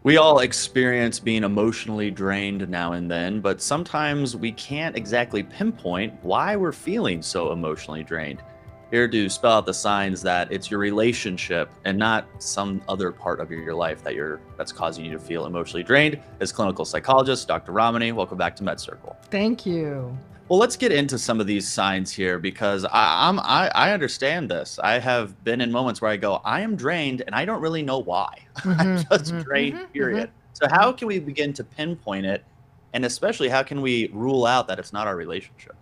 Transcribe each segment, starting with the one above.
We all experience being emotionally drained now and then, but sometimes we can't exactly pinpoint why we're feeling so emotionally drained. Here to spell out the signs that it's your relationship and not some other part of your life that's causing you to feel emotionally drained is clinical psychologist Dr. Ramani. Welcome back to MedCircle. Thank you. Well, let's get into some of these signs here because I understand this. I have been in moments where I go, I am drained and I don't really know why. I'm just drained, period. So how can we begin to pinpoint it? And especially how can we rule out that it's not our relationship?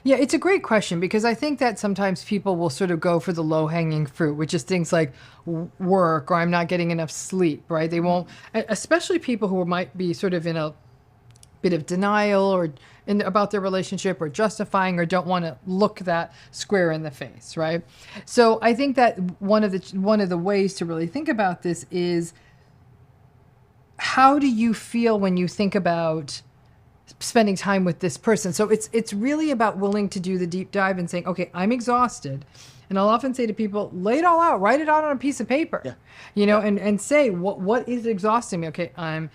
Yeah, it's a great question because I think that sometimes people will sort of go for the low-hanging fruit, which is things like work or I'm not getting enough sleep, right? They won't, especially people who might be sort of in a bit of denial or about their relationship or justifying or don't want to look that square in the face, right? So I think that one of the ways to really think about this is, how do you feel when you think about spending time with this person? So it's really about willing to do the deep dive and saying, okay, I'm exhausted. And I'll often say to people, lay it all out, write it out on a piece of paper, and say, what is exhausting me? Okay, I'm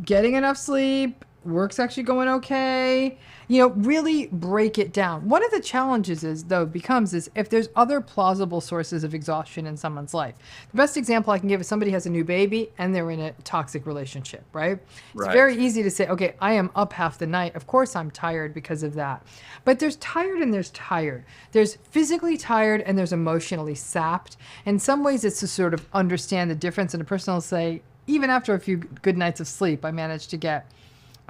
getting enough sleep. Work's actually going okay. Really break it down. One of the challenges is if there's other plausible sources of exhaustion in someone's life. The best example I can give is somebody has a new baby and they're in a toxic relationship, right? It's very easy to say, okay, I am up half the night. Of course I'm tired because of that. But there's tired and there's tired. There's physically tired and there's emotionally sapped. In some ways it's to sort of understand the difference, and a person will say, even after a few good nights of sleep,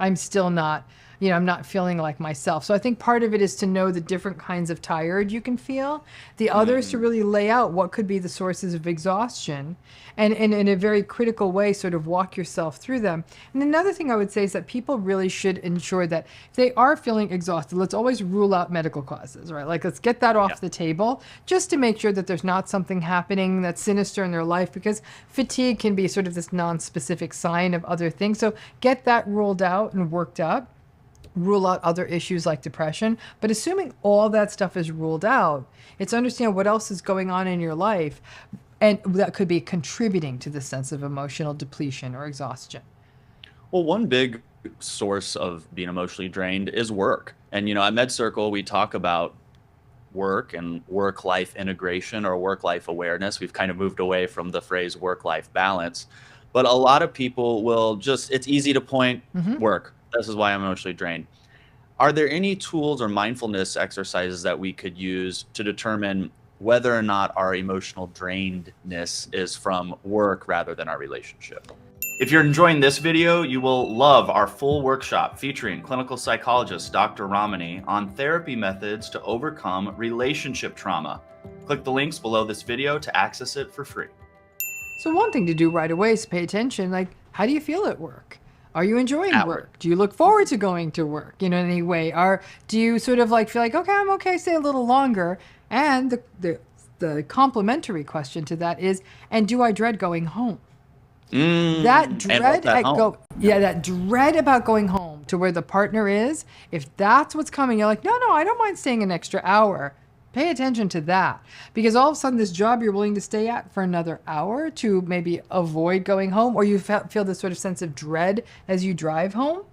I'm still not, I'm not feeling like myself. So I think part of it is to know the different kinds of tired you can feel. The other is to really lay out what could be the sources of exhaustion and in a very critical way, sort of walk yourself through them. And another thing I would say is that people really should ensure that if they are feeling exhausted, let's always rule out medical causes, right? Like, let's get that off the table just to make sure that there's not something happening that's sinister in their life, because fatigue can be sort of this non-specific sign of other things. So get that ruled out and worked up. Rule out other issues like depression. But assuming all that stuff is ruled out, it's understand what else is going on in your life and that could be contributing to the sense of emotional depletion or exhaustion. Well, one big source of being emotionally drained is work. And, at MedCircle, we talk about work and work-life integration or work-life awareness. We've kind of moved away from the phrase work-life balance. But a lot of people will it's easy to point work. This is why I'm emotionally drained. Are there any tools or mindfulness exercises that we could use to determine whether or not our emotional drainedness is from work rather than our relationship? If you're enjoying this video, you will love our full workshop featuring clinical psychologist Dr. Ramani on therapy methods to overcome relationship trauma. Click the links below this video to access it for free. So one thing to do right away is pay attention. Like, how do you feel at work? Are you enjoying work? Do you look forward to going to work, in any way? Or do you sort of like feel like, okay, I'm okay, stay a little longer? And the complementary question to that is, and do I dread going home? That dread that dread about going home to where the partner is, if that's what's coming, you're like, no, I don't mind staying an extra hour. Pay attention to that, because all of a sudden this job you're willing to stay at for another hour to maybe avoid going home, or you feel this sort of sense of dread as you drive home.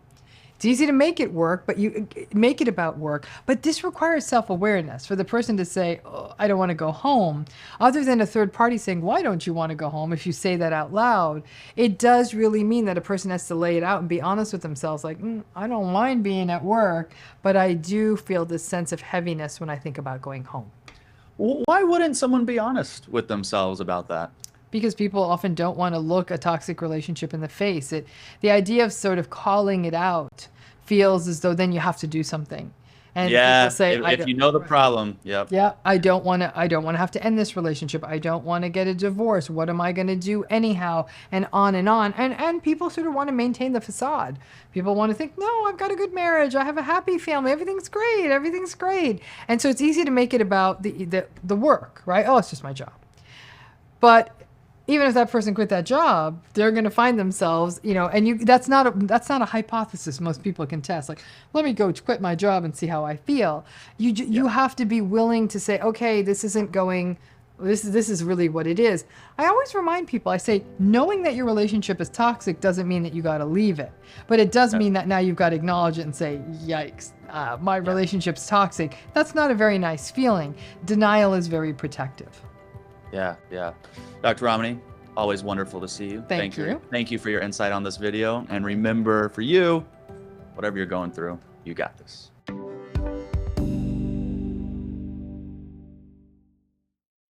It's easy to make it work, but you make it about work. But this requires self-awareness for the person to say, oh, I don't want to go home. Other than a third party saying, why don't you want to go home? If you say that out loud, it does really mean that a person has to lay it out and be honest with themselves. Like, I don't mind being at work, but I do feel this sense of heaviness when I think about going home. Why wouldn't someone be honest with themselves about that? Because people often don't want to look a toxic relationship in the face. The idea of sort of calling it out feels as though then you have to do something. And people say, if you know the problem, I don't want to have to end this relationship. I don't want to get a divorce. What am I going to do anyhow? And on and on. And people sort of want to maintain the facade. People want to think, no, I've got a good marriage. I have a happy family. Everything's great. Everything's great. And so it's easy to make it about the work, right? Oh, it's just my job. But even if that person quit that job, they're going to find themselves, and that's not a hypothesis most people can test. Like, let me go quit my job and see how I feel. You have to be willing to say, okay, this isn't going This is really what it is. I always remind people, I say, knowing that your relationship is toxic doesn't mean that you got to leave it. But it does mean that now you've got to acknowledge it and say, yikes, my relationship's toxic. That's not a very nice feeling. Denial is very protective. Yeah, yeah. Dr. Ramani, always wonderful to see you. Thank you. Thank you for your insight on this video. And remember, for you, whatever you're going through, you got this.